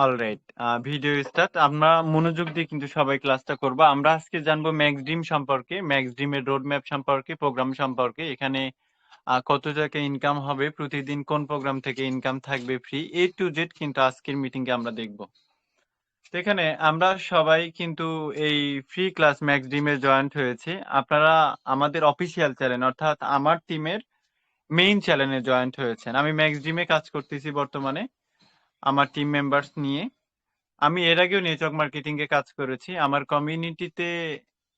Alright. Video start. আমরা মনোযোগ দিয়ে কিন্তু সবাই ক্লাসটা করব। আমরা আজকে জানবো ম্যাক্সড্রিম সম্পর্কে, ম্যাক্সড্রিমের রোড ম্যাপ সম্পর্কে, প্রোগ্রাম সম্পর্কে। এখানে কত টাকা ইনকাম হবে, প্রতিদিন কোন প্রোগ্রাম থেকে ইনকাম থাকবে ফ্রি, A to Z কিন্তু আজকের মিটিংয়ে আমরা দেখব। তো এখানে আমরা সবাই কিন্তু এই ফ্রি ক্লাস ম্যাক্সড্রিমে জয়েন্ট হয়েছি। আপনারা আমাদের অফিসিয়াল চ্যানেল অর্থাৎ আমার টিমের মেইন চ্যানেলে জয়েন্ট হয়েছেন। আমি ম্যাক্সড্রিমে কাজ করতেছি বর্তমানে আমার টিম মেম্বার্স নিয়ে। আমি এর আগেও নেটওয়ার্ক মার্কেটিং এ কাজ করেছি। আমার কমিউনিটিতে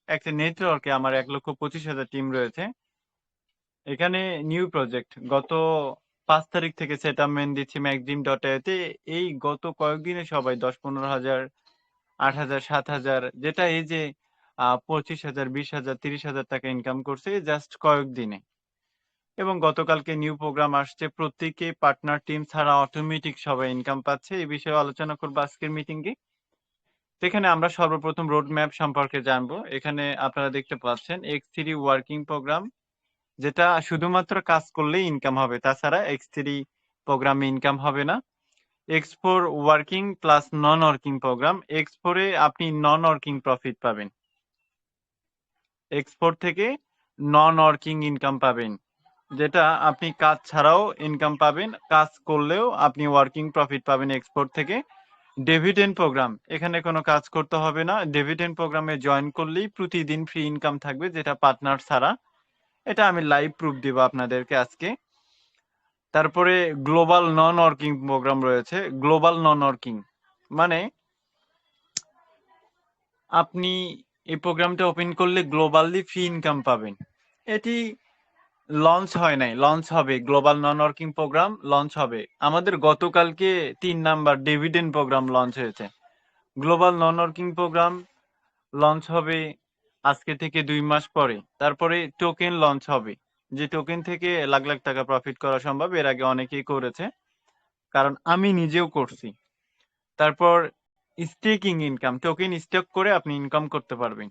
একটা নেটওয়ার্কে আমার 1,25,000 টিম রয়েছে। এখানে নিউ প্রজেক্ট গত 5 তারিখ থেকে সেটলমেন্ট দিচ্ছি ম্যাকডিম.এ তে। এই গত কয়েকদিনে সবাই 10-15 হাজার, 8 হাজার, 7 হাজার, যেটা এই যে 25,000, 20,000, 30,000 টাকা ইনকাম করছে জাস্ট কয়েকদিনে। এবং গতকালকে নিউ প্রোগ্রাম আসছে, প্রত্যেকে পার্টনার টিম ছাড়া অটোমেটিক সবাই ইনকাম পাচ্ছে। এই বিষয়ে আলোচনা করবো আজকের মিটিংয়ে। এখানে আমরা সর্বপ্রথম রোড ম্যাপ সম্পর্কে জানবো। এখানে আপনারা দেখতে পাচ্ছেন X3 ওয়ার্কিং প্রোগ্রাম, যেটা শুধুমাত্র কাজ করলেই ইনকাম হবে, তাছাড়া X3 প্রোগ্রামে ইনকাম হবে না। X4 ওয়ার্কিং প্লাস নন ওয়ার্কিং প্রোগ্রাম। X4 এ আপনি নন ওয়ার্কিং প্রফিট পাবেন, X4 থেকে নন ওয়ার্কিং ইনকাম পাবেন, যেটা আপনি কাজ ছাড়াও ইনকাম পাবেন, কাজ করলেও আপনি ওয়ার্কিং প্রফিট পাবেন X4 থেকে। ডিভিডেন্ড প্রোগ্রাম, এখানে কোনো কাজ করতে হবে না, ডিভিডেন্ড প্রোগ্রামে জয়েন করলেই প্রতিদিন ফ্রি ইনকাম থাকবে, যেটা পার্টনার ছাড়া। এটা আমি লাইভ প্রুফ দিব আপনাদেরকে আজকে। তারপরে গ্লোবাল নন ওয়ার্কিং প্রোগ্রাম রয়েছে। গ্লোবাল নন ওয়ার্কিং মানে আপনি এই প্রোগ্রামটা ওপেন করলে গ্লোবালি ফ্রি ইনকাম পাবেন। এটি লঞ্চ হয় নাই, লঞ্চ হবে। গ্লোবাল নন ওয়ার্কিং প্রোগ্রাম লঞ্চ হবে আমাদের গতকালকে। 3 নাম্বার ডিভিডেন্ড প্রোগ্রাম লঞ্চ হয়েছে। গ্লোবাল নন ওয়ার্কিং প্রোগ্রাম লঞ্চ হবে আজকে থেকে 2 মাস পরে। তারপরে টোকেন লঞ্চ হবে, যে টোকেন থেকে লাখ লাখ টাকা প্রফিট করা সম্ভব। এর আগে অনেকেই করেছে, কারণ আমি নিজেও করছি। তারপর স্টেকিং ইনকাম, টোকেন স্টেক করে আপনি ইনকাম করতে পারবেন।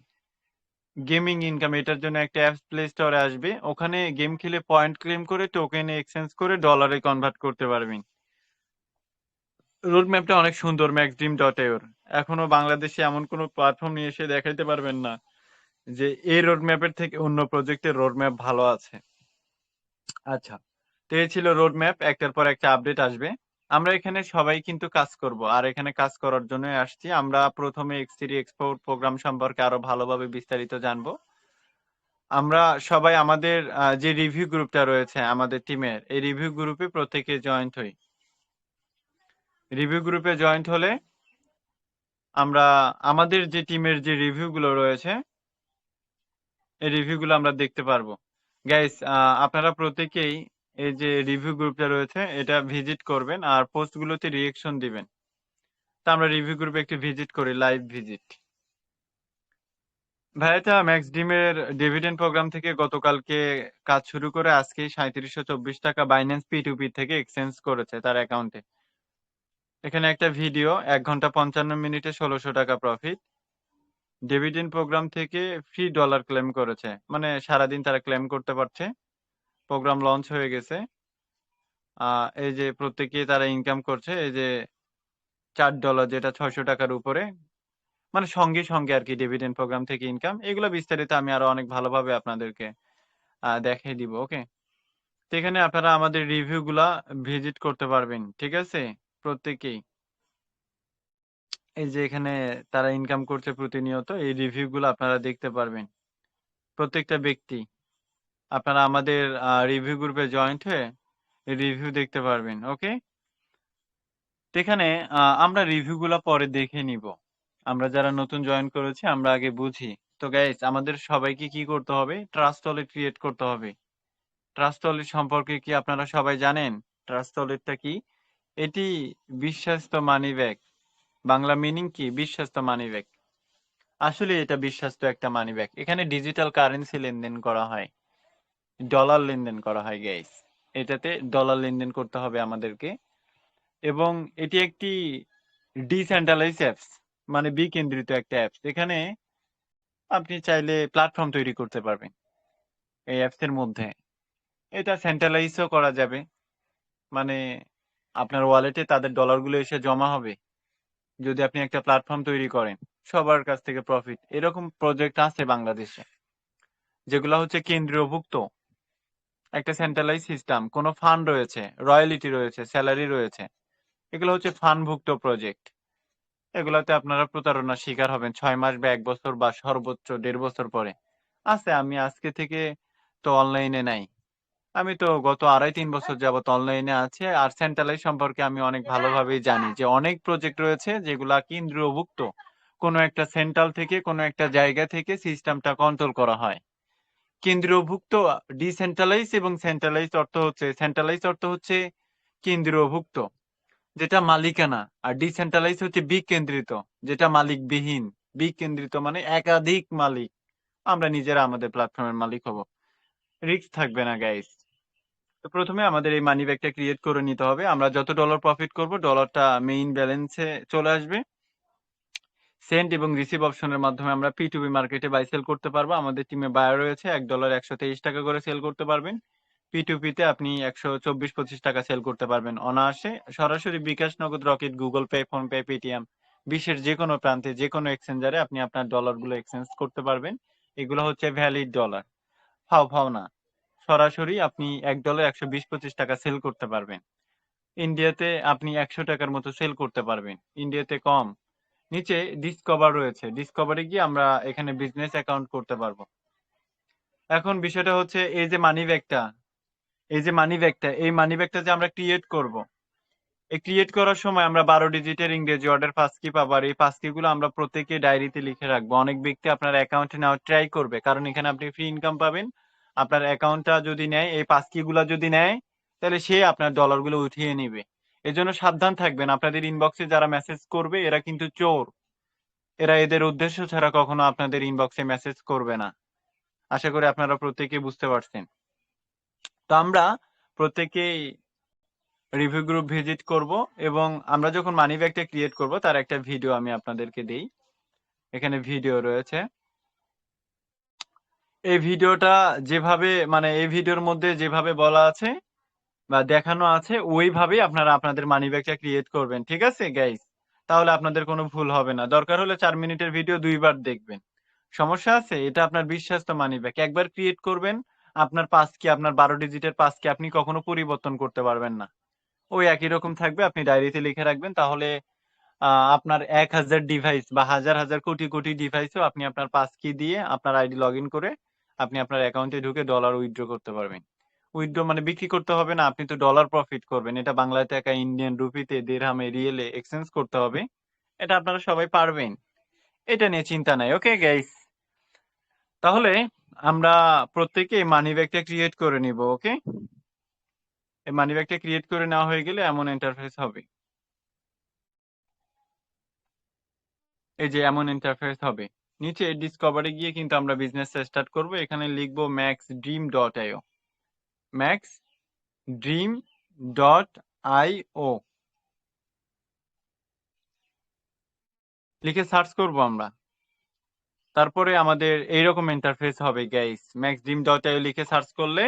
গেমিং ইনকাম, এটার জন্য একটা অ্যাপস প্লে স্টোরে আসবে, ওখানে গেম খেলে পয়েন্ট ক্লেম করে টোকেনে এক্সচেঞ্জ করে ডলারে কনভার্ট করতে পারবেন। রোড ম্যাপটা অনেক সুন্দর ম্যাক্সড্রিম.এর। এখনো বাংলাদেশে এমন কোনো প্ল্যাটফর্ম নিয়ে এসে দেখাইতে পারবেন না যে এই রোড ম্যাপের থেকে অন্য প্রজেক্টের রোড ম্যাপ ভালো আছে। আচ্ছা, তো এই ছিল রোড ম্যাপ। একটার পর একটা আপডেট আসবে। আমরা এখানে সবাই কিন্তু কাজ করব, আর এখানে কাজ করার জন্য আসছি। আমরা প্রথমে X3 এক্সপোর্ট প্রোগ্রাম সম্পর্কে আরো ভালোভাবে বিস্তারিত জানবো। আমরা সবাই আমাদের যে রিভিউ গ্রুপটা রয়েছে আমাদের টিমের, এই রিভিউ গ্রুপে প্রত্যেকে জয়েন্ট হই। রিভিউ গ্রুপে জয়েন্ট হলে আমরা আমাদের যে টিমের যে রিভিউ গুলো রয়েছে, এই রিভিউ গুলো আমরা দেখতে পারবো। গাইস, আপনারা প্রত্যেকেই এই যে রিভিউ গ্রুপটা রয়েছে এটা ভিজিট করবেন আর পোস্ট গুলোতে রিয়েকশন দিবেন। তা আমরা রিভিউ গ্রুপে একটু ভিজিট করি, লাইভ ভিজিট। ভাইয়াটা ম্যাক্সডিমের ডিভিডেন্ড প্রোগ্রাম থেকে গতকালকে কাজ শুরু করে আজকে 3724 টাকা বাইন্যান্স P2P থেকে এক্সচেঞ্জ করেছে তার অ্যাকাউন্টে। এখানে একটা ভিডিও 1 ঘন্টা 55 মিনিটে 1600 টাকা প্রফিট। ডিভিডেন্ড প্রোগ্রাম থেকে ফ্রি ডলার ক্লেম করেছে, মানে সারাদিন তারা ক্লেম করতে পারছে। প্রোগ্রাম লঞ্চ হয়ে গেছে। এই যে প্রত্যেকে তারা ইনকাম করছে, এই যে $4, যেটা 600 টাকার উপরে, মানে সঙ্গে সঙ্গে আর কি ডিভিডেন্ড প্রোগ্রাম থেকে ইনকাম। এগুলো বিস্তারিত আমি আরো অনেক ভালোভাবে আপনাদেরকে দেখিয়ে দিব। ওকে, তো এখানে আপনারা আমাদের রিভিউ গুলা ভিজিট করতে পারবেন, ঠিক আছে? প্রত্যেকেই এই যে এখানে তারা ইনকাম করছে প্রতিনিয়ত, এই রিভিউ গুলো আপনারা দেখতে পারবেন। প্রত্যেকটা ব্যক্তি আপনারা আমাদের রিভিউ গ্রুপে জয়েন্ট হয়ে রিভিউ দেখতে পারবেন। ওকে, তো এখানে আমরা রিভিউ গুলা পরে দেখে নিব। আমরা যারা নতুন জয়েন করেছি আমরা আগে বুঝি। তো গাইস, আমাদের সবাইকে কি করতে হবে? ট্রাস্ট ওয়ালেট ক্রিয়েট করতে হবে। ট্রাস্ট ওয়ালেট সম্পর্কে কি আপনারা সবাই জানেন? ট্রাস্ট ওয়ালেটটা কি? এটি বিশ্বস্ত মানি ব্যাগ। বাংলা মিনিং কি? বিশ্বস্ত মানি ব্যাগ। আসলে এটা বিশ্বস্ত একটা মানি ব্যাগ। এখানে ডিজিটাল কারেন্সি লেনদেন করা হয়, ডলার লেনদেন করা হয় গাইস। এটাতে ডলার লেনদেন করতে হবে আমাদেরকে। এবং এটি একটি ডিসেন্ট্রালাইজ অ্যাপস, মানে বিকেন্দ্রিত একটা অ্যাপস। এখানে আপনি চাইলে প্ল্যাটফর্ম তৈরি করতে পারবেন এই অ্যাপস এর মধ্যে। এটা সেন্ট্রালাইজও করা যাবে, মানে আপনার ওয়ালেটে তাদের ডলারগুলো এসে জমা হবে। যদি আপনি একটা প্ল্যাটফর্ম তৈরি করেন, সবার কাছ থেকে প্রফিট, এরকম প্রজেক্ট আছে বাংলাদেশে, যেগুলো হচ্ছে কেন্দ্রীয়ভুক্ত, একটা সেন্ট্রালাইজ সিস্টেম, কোনো ফান্ড রয়েছে, রয়্যালিটি রয়েছে, স্যালারি রয়েছে, এগুলো হচ্ছে ফান্ডভুক্ত প্রজেক্ট। এগুলাতে আপনারা প্রতারণার শিকার হবেন 6 মাস বা 1 বছর বা সর্বোচ্চ 1.5 বছর পরে। আছে, আমি আজকে থেকে তো অনলাইনে নাই, আমি তো গত 2.5-3 বছর যাবত অনলাইনে আছে। আর সেন্ট্রালাইজ সম্পর্কে আমি অনেক ভালোভাবেই জানি যে অনেক প্রজেক্ট রয়েছে যেগুলা কেন্দ্রীয়ভুক্ত, কোনো একটা সেন্ট্রাল থেকে কোনো একটা জায়গা থেকে সিস্টেমটা কন্ট্রোল করা হয়। কেন্দ্রীয়ভুক্ত, ডিসেন্ট্রালাইজ এবং সেন্ট্রালাইজ অর্থ হচ্ছে, সেন্ট্রালাইজ অর্থ হচ্ছে কেন্দ্রীয়ভুক্ত, যেটা মালিকানা, আর ডিসেন্ট্রালাইজ হচ্ছে বিকেন্দ্রিত, যেটা মালিকবিহীন। বিকেন্দ্রিত মানে একাধিক মালিক, আমরা নিজেরা আমাদের প্ল্যাটফর্মের মালিক হব, রিস্ক থাকবে না গাইস। তো প্রথমে আমাদের এই মানি ব্যাগটা ক্রিয়েট করে নিতে হবে। আমরা যত ডলার প্রফিট করব, ডলারটা মেইন ব্যালেন্সে চলে আসবে। সেন্ড এবং রিসিভ অপশনের মাধ্যমে আমরা P2P মার্কেটে বাই সেল করতে পারবো। আমাদের টিমে বায়ার রয়েছে, $1 123 করে সেল করতে পারবেন। P2P তে আপনি 124-25 টাকা সেল করতে পারবেন অনায়াসে। সরাসরি বিকাশ, নগদ, rocket, Google pay, PhonePe, Paytm, বিশ্বের যে কোনো প্রান্তে যে কোনো এক্সচেঞ্জারে আপনি আপনার ডলারগুলো এক্সচেঞ্জ করতে পারবেন। এগুলো হচ্ছে ভ্যালিড ডলার, ফাও ফাও না। সরাসরি আপনি $1 120-25 টাকা সেল করতে পারবেন। ইন্ডিয়াতে আপনি 100 টাকার মতো সেল করতে পারবেন, ইন্ডিয়াতে কম। নিচে ডিসকভার রয়েছে, ডিসকভারে গিয়ে আমরা এখানে বিজনেস অ্যাকাউন্ট করতে পারবো। এখন বিষয়টা হচ্ছে, এই যে মানি ব্যাগটা, এই মানি ব্যাগটা যে আমরা ক্রিয়েট করব, এই ক্রিয়েট করার সময় আমরা 12 ডিজিটের ইংরেজি অর্ডার পাস কি পাবো, আর এই পাস কি গুলো আমরা প্রত্যেকে ডায়েরিতে লিখে রাখবো। অনেক ব্যক্তি আপনার অ্যাকাউন্টে নেওয়ার ট্রাই করবে, কারণ এখানে আপনি ফ্রি ইনকাম পাবেন। আপনার অ্যাকাউন্টটা যদি নেয়, এই পাস কি গুলা যদি নেয়, তাহলে সে আপনার ডলার গুলো উঠিয়ে নিবে। এজন্য সাবধান থাকবেন। আপনাদের ইনবক্সে যারা মেসেজ করবে, এরা কিন্তু চোর। এরা এদের উদ্দেশ্য ছাড়া কখনো আপনাদের ইনবক্সে মেসেজ করবে না। আশা করি আপনারা প্রত্যেকে বুঝতে পারছেন। তো আমরা প্রত্যেকেই রিভিউ গ্রুপ ভিজিট করব, এবং আমরা যখন মানি ব্যাগটা ক্রিয়েট করব তার একটা ভিডিও আমি আপনাদেরকে দেই। এখানে ভিডিও রয়েছে। এই ভিডিওটা যেভাবে, মানে এই ভিডিওর মধ্যে যেভাবে বলা আছে বা দেখানো আছে, ওইভাবেই আপনারা আপনাদের মানি ব্যাগটা ক্রিয়েট করবেন, ঠিক আছে গাইস? তাহলে আপনাদের কোনো ভুল হবে না। দরকার হলে 4 মিনিটের ভিডিও 2বার দেখবেন, সমস্যা আছে? এটা আপনার বিশ্বাস্ত মানি ব্যাগ, একবার ক্রিয়েট করবেন, আপনার পাস কি, আপনার 12 ডিজিটের পাস কি আপনি কখনো পরিবর্তন করতে পারবেন না, ওই একই রকম থাকবে। আপনি ডায়েরিতে লিখে রাখবেন, তাহলে আপনার 1000 ডিভাইস বা হাজার হাজার কোটি কোটি ডিভাইসেও আপনি আপনার পাস কি দিয়ে আপনার আইডি লগ ইন করে আপনি আপনার অ্যাকাউন্টে ঢুকে ডলার উইথড্র করতে পারবেন। উইথড্র মানে বিক্রি করতে হবে না, আপনি তো ডলার প্রফিট করবেন। এটা বাংলায় টাকা, ইন্ডিয়ান রুপিতে, দিরহামে, রিয়েলে এক্সচেঞ্জ করতে হবে। এটা আপনারা সবাই পারবেন, এটা নিয়ে চিন্তা নাই। ওকে গাইস, তাহলে আমরা প্রত্যেকে মানি ব্যাগটা ক্রিয়েট করে নিব। ওকে, এই মানি ব্যাগটা ক্রিয়েট করে নেওয়া হয়ে গেলে এমন ইন্টারফেস হবে, এই যে এমন ইন্টারফেস হবে। নিচে ডিসকভারে গিয়ে কিন্তু আমরা বিজনেস স্টার্ট করব। এখানে লিখবো maxdream.io, maxdream.io লিখে সার্চ করব আমরা। তারপরে আমাদের এইরকম ইন্টারফেস হবে গাইস। maxdream.io লিখে সার্চ করলে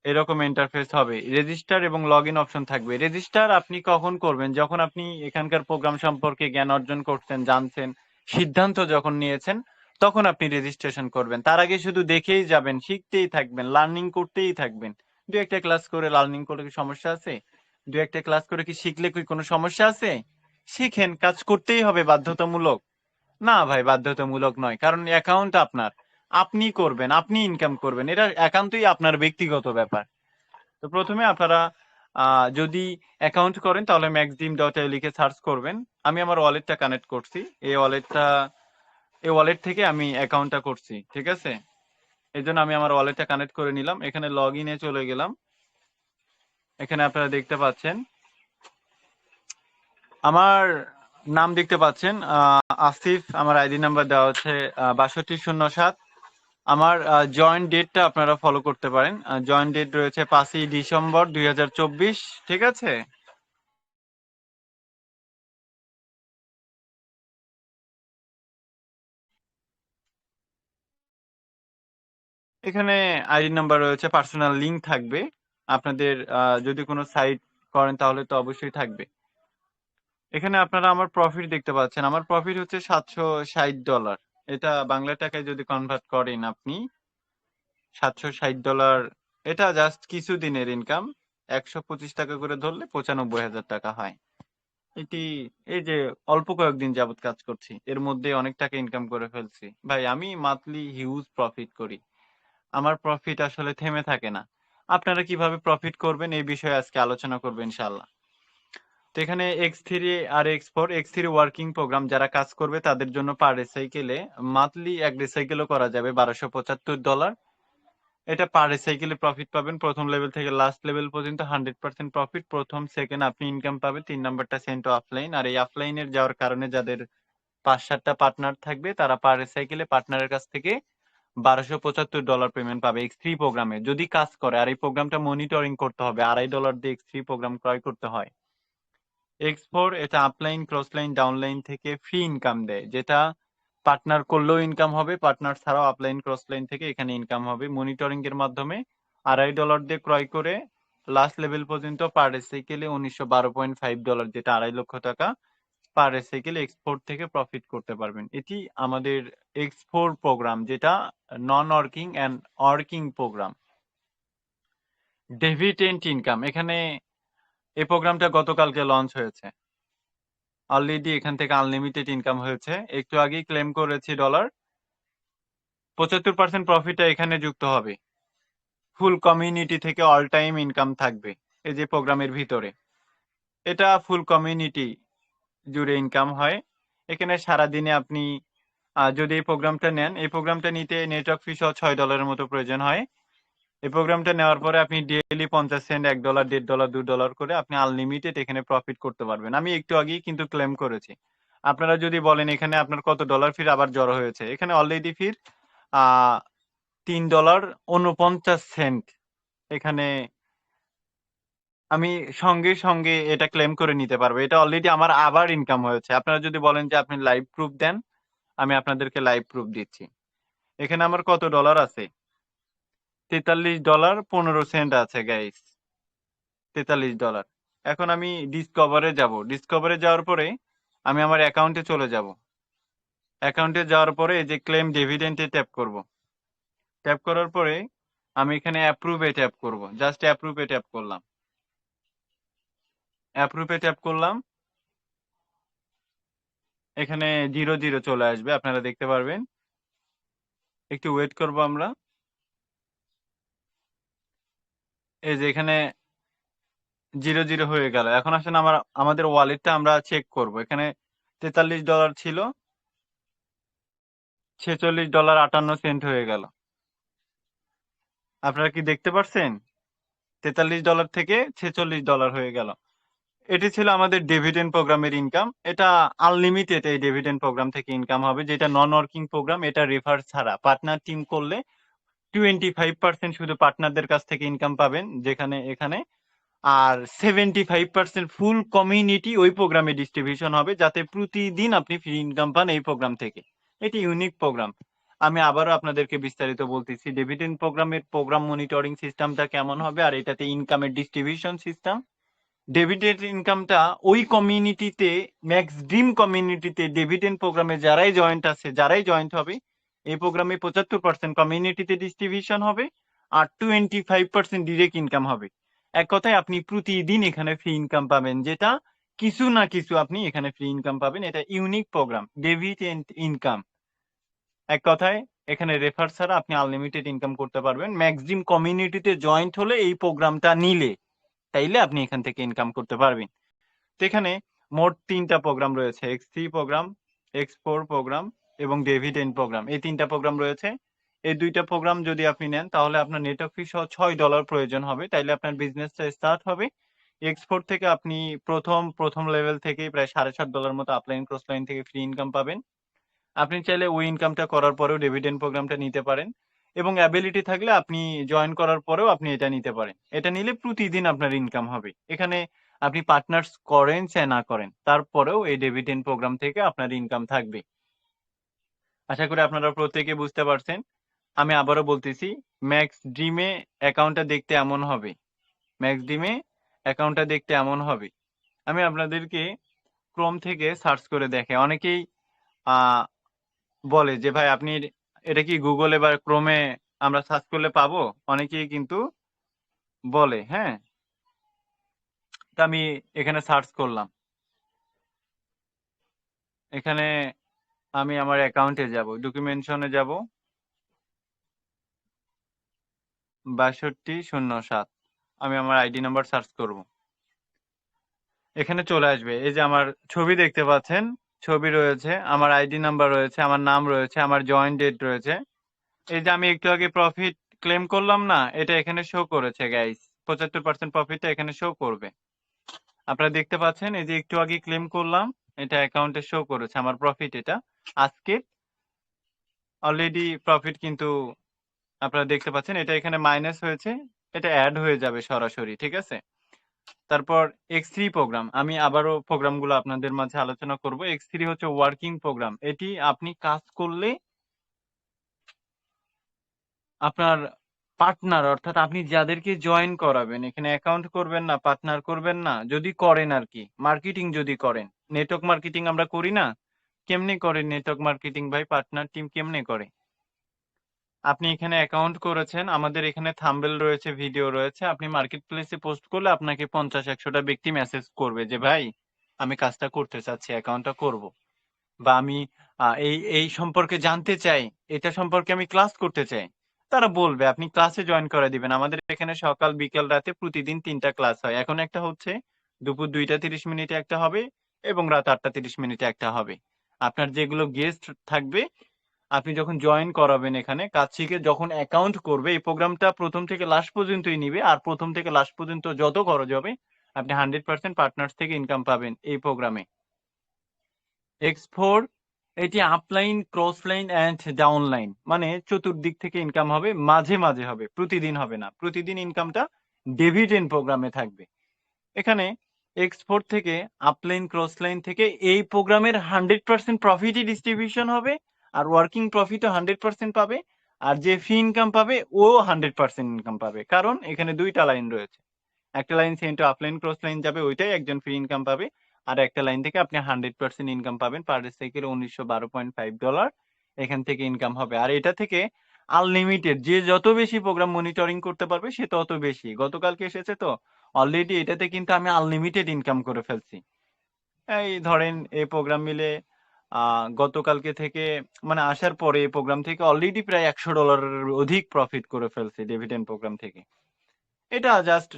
এরকম ইন্টারফেস হবে। রেজিস্টার এবং লগ ইন অপশন থাকবে। রেজিস্টার আপনি কখন করবেন? যখন আপনি এখানকার প্রোগ্রাম সম্পর্কে জ্ঞান অর্জন করছেন, জানছেন, সিদ্ধান্ত যখন নিয়েছেন, তখন আপনি রেজিস্ট্রেশন করবেন। তার আগে শুধু দেখেই যাবেন, শিখতেই থাকবেন, লার্নিং করতেই থাকবেন। দু একটা ক্লাস করে লার্নিং করলে কি সমস্যা আছে? দু একটা ক্লাস করে কি শিখলে কি কোনো সমস্যা আছে? শিখেন, কাজ করতেই হবে বাধ্যতামূলক? না ভাই, বাধ্যতামূলক নয়, কারণ অ্যাকাউন্ট আপনার, আপনি করবেন, আপনি ইনকাম করবেন, এটা একান্তই আপনার ব্যক্তিগত ব্যাপার। তো প্রথমে আপনারা যদি অ্যাকাউন্ট করেন তাহলে maxdim.io লিখে সার্চ করবেন। আমি আমার ওয়ালেটটা কানেক্ট করছি, এই ওয়ালেট থেকে আমি অ্যাকাউন্টটা করছি, ঠিক আছে? এই জন্য আমি আমার ওয়ালেটটা কানেক্ট করে নিলাম। এখানে লগ ইনে চলে গেলাম। এখানে আপনারা দেখতে পাচ্ছেন আমার নাম, দেখতে পাচ্ছেন আসিফ। আমার আইডি নাম্বার দেওয়া হচ্ছে 6207। আমার জয়েন ডেটটা আপনারা ফলো করতে পারেন। জয়েন ডেট রয়েছে 5ই ডিসেম্বর 2024, ঠিক আছে? এখানে আইডি নাম্বার রয়েছে, পার্সোনাল লিংক থাকবে। আপনাদের যদি কোনো সাইট করেন তাহলে তো অবশ্যই থাকবে। এখানে আপনারা আমার প্রফিট দেখতে পাচ্ছেন। আমার প্রফিট হচ্ছে $760। এটা বাংলা টাকায় যদি কনভার্ট করেন আপনি, $760, এটা জাস্ট কিছু দিনের ইনকাম। $125 করে ধরলে $95,000 হয়। এটি এই যে অল্প কয়েকদিন যাবত কাজ করছি, এর মধ্যে অনেক টাকা ইনকাম করে ফেলছি। ভাই আমি মান্থলি হিউজ প্রফিট করি। আমার প্রফিট আসলে থেমে থাকে না। আপনারা কিভাবে প্রফিট করবেন এই বিষয়ে আজকে আলোচনা করব ইনশাআল্লাহ। তো এখানে X3 আর X4, X3 ওয়ার্কিং প্রোগ্রাম যারা কাজ করবে তাদের জন্য পার রিসাইকেলে মান্থলি এক রিসাইকেলও করা যাবে $1275। এটা পার রিসাইকেলে প্রফিট পাবেন প্রথম লেভেল থেকে লাস্ট লেভেল পর্যন্ত 100% প্রফিট। প্রথম সেকেন্ড আপনি ইনকাম পাবেন। 3 নাম্বারটা সেন্ট অফলাইন। আর এই অফলাইনের যাওয়ার কারণে যাদের 5-7টা পার্টনার থাকবে তারা পার রিসাইকেলে পার্টনারের কাছ থেকে $1275 পেমেন্ট পাবে X3 প্রোগ্রামে যদি কাজ করে। আর এই প্রোগ্রামটা মনিটরিং করতে হবে। $2.5 দিয়ে X3 প্রোগ্রাম ক্রয় করতে হয়। X4 এটা আপলাইন, ক্রসলাইন, ডাউনলাইন থেকে ফ্রি ইনকাম দেয়, যেটা পার্টনার করলেও ইনকাম হবে, পার্টনার ছাড়াও আপলাইন ক্রসলাইন থেকে এখানে ইনকাম হবে মনিটরিং এর মাধ্যমে। $2.5 দিয়ে ক্রয় করে লাস্ট লেভেল পর্যন্ত পার রিসাইকেলে $1912.5, যেটা $2.5 লক্ষ পার রিসাইকেলে X4 থেকে প্রফিট করতে পারবেন। এটি আমাদের X4 প্রোগ্রাম, যেটা non working and working program. Dividend income, এখানে এই প্রোগ্রামটা গতকালকে লঞ্চ হয়েছে। অলরেডি এখান থেকে আনলিমিটেড ইনকাম হয়েছে। একটু আগেই ক্লেম করেছি ডলার। 75% প্রফিটটা এখানে যুক্ত হবে। ফুল কমিউনিটি থেকে অল টাইম ইনকাম থাকবে এই যে প্রোগ্রামের ভিতরে। এটা ফুল কমিউনিটি জুড়ে ইনকাম হয়। এখানে সারাদিনে আপনি যদি এই প্রোগ্রামটা নেন, এই প্রোগ্রামটা নিতে নেটওয়ার্ক ফি সহ $6 মতো প্রয়োজন হয়। এই প্রোগ্রামটা নেওয়ার পরে আপনি ডেইলি 50 সেন্ট, $1, $1.5, $2 করে আপনি আনলিমিটেড এখানে প্রফিট করতে পারবেন। আমি একটু আগেই কিন্তু ক্লেম করেছি। আপনারা যদি বলেন এখানে আপনার কত ডলার ফির আবার জড়ো হয়েছে, এখানে অলরেডি ফির $3.49 এখানে আমি সঙ্গে সঙ্গে এটা ক্লেম করে নিতে পারবো। এটা অলরেডি আমার আবার ইনকাম হয়েছে। আপনারা যদি বলেন যে আপনি লাইভ প্রুফ দেন, আমি আপনাদেরকে লাইভ প্রুফ দিচ্ছি। এখানে আমার কত ডলার আছে? $43.15 আছে গাইস। $43। এখন আমি ডিসকভারে যাব। ডিসকভারে যাওয়ার পরে আমি আমার অ্যাকাউন্টে চলে যাব। অ্যাকাউন্টে যাওয়ার পরে এই যে ক্লেম ডিভিডেন্ডে ট্যাপ করব। ট্যাপ করার পরে আমি এখানে অ্যাপ্রুভে ট্যাপ করব। জাস্ট অ্যাপ্রুভে ট্যাপ করলাম। অ্যাপ্রুভে ট্যাপ করলাম। এখানে 00 চলে আসবে, আপনারা দেখতে পারবেন। একটু ওয়েট করব আমরা। এই যে এখানে 00 হয়ে গেল। এখন আসেন আমাদের ওয়ালেটটা আমরা চেক করব। এখানে $43 ছিল, $46.58 হয়ে গেল। আপনারা কি দেখতে পারছেন? $43 থেকে $46 হয়ে গেল। এটি ছিল আমাদের ডিভিডেন্ড প্রোগ্রামের ইনকাম। এটা আনলিমিটেড এই ডিভিডেন্ড প্রোগ্রাম থেকে ইনকাম হবে, যেটা নন ওয়ার্কিং প্রোগ্রাম। এটা রেফার ছাড়া পার্টনার টিম করলে 25% শুধু পার্টনারদের কাছ থেকে ইনকাম পাবেন, যেখানে এখানে। আর 75% ফুল কমিউনিটি ওই প্রোগ্রামে ডিস্ট্রিবিউশন হবে, যাতে প্রতিদিন আপনি ফ্রি ইনকাম পান এই প্রোগ্রাম থেকে। এটি ইউনিক প্রোগ্রাম। আমি আবারও আপনাদেরকে বিস্তারিত বলতেছি ডিভিডেন্ড প্রোগ্রামের প্রোগ্রাম মনিটরিং সিস্টেমটা কেমন হবে আর এটাতে ইনকামের ডিস্ট্রিবিউশন সিস্টেম। ডিভিডেন্ড ইনকামটা ওই কমিউনিটিতে, ম্যাক্স ড্রিম কমিউনিটিতে ডিভিডেন্ড প্রোগ্রামে যারাই জয়েন্ট আছে, যারাই জয়েন্ট হবে এই প্রোগ্রামে 75% কমিউনিটিতে ডিস্ট্রিবিউশন হবে আর 25% ডিরেক্ট ইনকাম হবে। এক কথায় আপনি প্রতিদিন এখানে ফ্রি ইনকাম পাবেন, যেটা কিছু না কিছু আপনি এখানে ফ্রি ইনকাম পাবেন। এটা ইউনিক প্রোগ্রাম ডিভিডেন্ড ইনকাম। এক কথায় এখানে রেফার ছাড়া আপনি আনলিমিটেড ইনকাম করতে পারবেন ম্যাক্সিম কমিউনিটিতে জয়েন্ট হলে এই প্রোগ্রামটা নিলে। তাইলে আপনি এখান থেকে ইনকাম করতে পারবেন। তো এখানে মোট 3টা প্রোগ্রাম রয়েছে, X3 প্রোগ্রাম, X4 প্রোগ্রাম এবং ডিভিডেন্ড প্রোগ্রাম। এই 3টা প্রোগ্রাম রয়েছে। এই 2টা প্রোগ্রাম যদি আপনি নেন তাহলে আপনার নেটওয়ার্ক ফি সহ $6 প্রয়োজন হবে, তাইলে আপনার বিজনেসটা স্টার্ট হবে। X4 থেকে আপনি প্রথম লেভেল থেকে প্রায় $7.5 মতো আপলাইন ক্রসলাইন থেকে ফ্রি ইনকাম পাবেন। আপনি চাইলে ওই ইনকামটা করার পরেও ডিভিডেন্ড প্রোগ্রামটা নিতে পারেন, এবং অ্যাবিলিটি থাকলে আপনি জয়েন করার পরেও আপনি এটা নিতে পারেন। এটা নিলে প্রতিদিন আপনার ইনকাম হবে। এখানে আপনি পার্টনার্স করেন চাই না করেন, তারপরেও এই ডিভিডেন্ড প্রোগ্রাম থেকে আপনার ইনকাম থাকবে। আশা করি আপনারা প্রত্যেকে বুঝতে পারছেন। আমি আবারও বলতেছি, ম্যাক্স ড্রিমে অ্যাকাউন্টটা দেখতে এমন হবে। ম্যাক্স ড্রিমে অ্যাকাউন্টটা দেখতে এমন হবে। আমি আপনাদেরকে ক্রোম থেকে সার্চ করে দেখে। অনেকেই আহ বলে যে ভাই আপনি এটা কি গুগলে বা ক্রোমে আমরা সার্চ করলে পাবো? অনেকেই কিন্তু বলে, হ্যাঁ? তা আমি এখানে সার্চ করলাম। এখানে আমি আমার অ্যাকাউন্টে যাব, ডকুমেন্টেশনে যাব, ৬২০৭। আমি আমার আইডি নাম্বার সার্চ করব। এখানে চলে আসবে। এই যে আমার ছবি দেখতে পাচ্ছেন, ছবি রয়েছে, আমার আইডি নাম্বার রয়েছে, আমার নাম রয়েছে, আমার জয়েন ডেট রয়েছে। এই যে আমি একটু আগে প্রফিট ক্লেম করলাম না, এটা এখানে শো করেছে গাইস। ৭৫% প্রফিটটা এখানে শো করবে। আপনারা দেখতে পাচ্ছেন, এই যে একটু আগে ক্লেম করলাম, এটা অ্যাকাউন্টে শো করেছে আমার প্রফিট। এটা আজকে অলরেডি প্রফিট কিন্তু আপনারা দেখতে পাচ্ছেন, এটা এখানে মাইনাস হয়েছে, এটা অ্যাড হয়ে যাবে সরাসরি, ঠিক আছে? তারপর X3 প্রোগ্রাম, আমি আবারও প্রোগ্রামগুলো আপনাদের মাঝে আলোচনা করব। X3 হচ্ছে ওয়ার্কিং প্রোগ্রাম। এটি আপনি কাজ করলে আপনার পার্টনার, অর্থাৎ আপনি যাদেরকে জয়েন করাবেন, এখানে অ্যাকাউন্ট করবেন না, পার্টনার করবেন না, যদি করেন আর কি, মার্কেটিং যদি করেন, নেটওয়ার্ক মার্কেটিং আমরা করি না? কেমনে করে নেটওয়ার্ক মার্কেটিং ভাই? পার্টনার টিম কেমনে করে? আপনি এখানে অ্যাকাউন্ট করেছেন, আমাদের এখানে থাম্বনেল রয়েছে, ভিডিও রয়েছে। আপনি মার্কেট প্লেসে পোস্ট করলে আপনাকে ৫০-১০০টা ব্যক্তি মেসেজ করবে যে ভাই আমি কাজটা করতে চাচ্ছি, অ্যাকাউন্টটা করব, বা আমি এই সম্পর্কে জানতে চাই, এটা সম্পর্কে আমি ক্লাস করতে চাই। তারা বলবে, আপনি ক্লাসে জয়েন করে দিবেন। আমাদের এখানে সকাল বিকেল রাতে প্রতিদিন ৩টা ক্লাস হয়। এখন একটা হচ্ছে, দুপুর ২টা ৩০ মিনিটে একটা হবে, এবং রাত ৮টা ৩০ মিনিটে একটা হবে। আপনার যেগুলো গেস্ট থাকবে, আপনি যখন জয়েন করাবেন, এখানে কাজ শিখে যখন অ্যাকাউন্ট করবে, এই প্রোগ্রামটা প্রথম থেকে লাস্ট পর্যন্তই নিবে। আর প্রথম থেকে লাস্ট পর্যন্ত যত খরচ হবে, আপনি 100% পার্টনার্স থেকে ইনকাম পাবেন এই প্রোগ্রামে। X4 এটি আপলাইন, ক্রসলাইন অ্যান্ড ডাউনলাইন, মানে চতুর্দিক থেকে ইনকাম হবে, মাঝে মাঝে হবে, প্রতিদিন হবে না। প্রতিদিন ইনকামটা ডিভিডেন্ড প্রোগ্রামে থাকবে। এখানে X4 থেকে আপলাইন, ক্রসলাইন থেকে এই প্রোগ্রামের 100% প্রফিটই ডিস্ট্রিবিউশন হবে, আর ওয়ার্কিং প্রফিটও 100% পাবে, আর যে ফ্রি ইনকাম পাবে ও 100% ইনকাম পাবে। কারণ এখানে দুইটা লাইন রয়েছে, একটা line sent upline cross line যাবে, ওইটাই একজন ফ্রি ইনকাম পাবে। আর একটা লাইন থেকে আপনি 100% ইনকাম পাবেন, পার সাইকেল $১৯১২.৫। এখান থেকে ইনকাম হবে। আর এটা থেকে আনলিমিটেড, যে যত বেশি প্রোগ্রাম মনিটরিং করতে পারবে সে তত বেশি। গতকালকে এসেছে তো, অলরেডি এটাতে কিন্তু আমি আনলিমিটেড ইনকাম করে ফেলছি। এই ধরেন এই প্রোগ্রাম মিলে গতকালকে থেকে, মানে আসার পরে এই প্রোগ্রাম থেকে অলরেডি প্রায় $১০০ অধিক প্রফিট করে ফেলছি ডিভিডেন্ড প্রোগ্রাম থেকে। এটা জাস্ট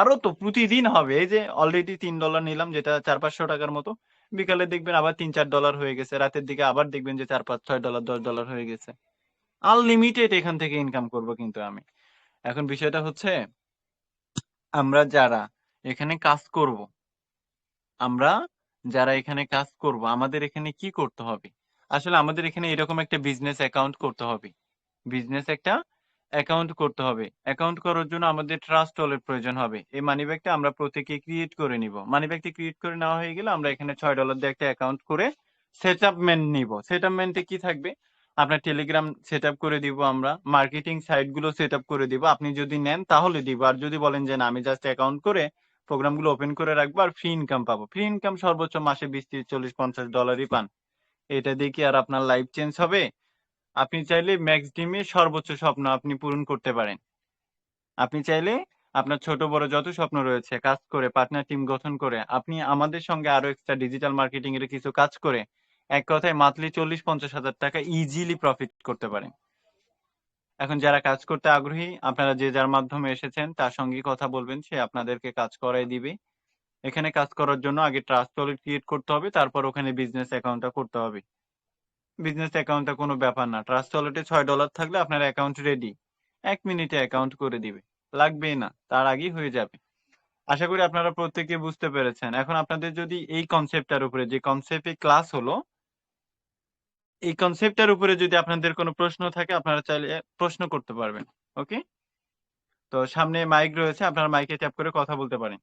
আরো তো প্রতিদিন হবে। এই যে অলরেডি $৩ নিলাম, যেটা ৪-৫০০ টাকার মতো। বিকালে দেখবেন আবার $৩-৪ হয়ে গেছে, রাতের দিকে আবার দেখবেন যে $৪-৫-৬ $10 হয়ে গেছে। আনলিমিটেড এখান থেকে ইনকাম করব কিন্তু আমি। এখন বিষয়টা হচ্ছে, আমরা যারা এখানে কাজ করব, আমরা যারা এখানে কাজ করব, আমাদের এখানে কি করতে হবে? আসলে আমাদের এখানে এরকম একটা বিজনেস অ্যাকাউন্ট করতে হবে। বিজনেস একটা অ্যাকাউন্ট করতে হবে। অ্যাকাউন্ট করার জন্য আমাদের ট্রাস্ট ওয়ালেট প্রয়োজন হবে। এই মানি ব্যাগটা আমরা প্রত্যেকে ক্রিয়েট করে নিব। মানি ব্যাগটি ক্রিয়েট করে নেওয়া হয়ে গেলে আমরা এখানে $৬ দিয়ে একটা অ্যাকাউন্ট করে সেটআপমেন্ট নিব। সেটআপমেন্টে কি থাকবে? আপনার টেলিগ্রাম সেটআপ করে দিব আমরা। মার্কেটিং সাইট গুলো সেটআপ করে দিব। আপনি যদি নেন তাহলে দিব। আর যদি বলেন যে না আমি জাস্ট অ্যাকাউন্ট করে প্রোগ্রামগুলো ওপেন করে রাখবো আর ফ্রি ইনকাম পাবো। ফ্রি ইনকাম সর্বোচ্চ মাসে ২০, ৩০, ৪০, ৫০ ডলারই পান। এটা দিয়ে কি আর আপনার লাইফ চেঞ্জ হবে? আপনি চাইলে ম্যাক্স ডিমে সর্বোচ্চ স্বপ্ন আপনি পূরণ করতে পারেন। আপনি চাইলে আপনার ছোট বড় যত স্বপ্ন রয়েছে, কাজ করে পার্টনার টিম গঠন করে আপনি আমাদের সঙ্গে আরো এক্সট্রা ডিজিটাল মার্কেটিং এর কিছু কাজ করে এক কথায় মান্থলি ৪০-৫০ হাজার টাকা ইজিলি প্রফিট করতে পারেন। এখন যারা কাজ করতে আগ্রহী, আপনারা যে যার মাধ্যমে এসেছেন তার সঙ্গে কথা বলবেন, সে আপনাদেরকে কাজ করাই দিবে। এখানে কাজ করার জন্য আগে ট্রাস্ট ওয়ালেট ক্রিয়েট করতে হবে, তারপর ওখানে বিজনেস অ্যাকাউন্টটা করতে হবে। বিজনেস অ্যাকাউন্টটা কোনো ব্যাপার না। ট্রাস্ট ওয়ালেটে $৬ থাকলে আপনার অ্যাকাউন্ট রেডি। ১ মিনিটে অ্যাকাউন্ট করে দিবে। লাগবেই না, তার আগেই হয়ে যাবে। আশা করি আপনারা প্রত্যেকে বুঝতে পেরেছেন। এখন আপনাদের যদি এই কনসেপ্টটার উপরে, যে কনসেপ্টে ক্লাস হলো, এই কনসেপ্টটার উপরে যদি আপনাদের কোনো প্রশ্ন থাকে, আপনারা চাইলে প্রশ্ন করতে পারবেন। ওকে? তো সামনে মাইক রয়েছে, আপনারা মাইকে ট্যাপ করে কথা বলতে পারেন।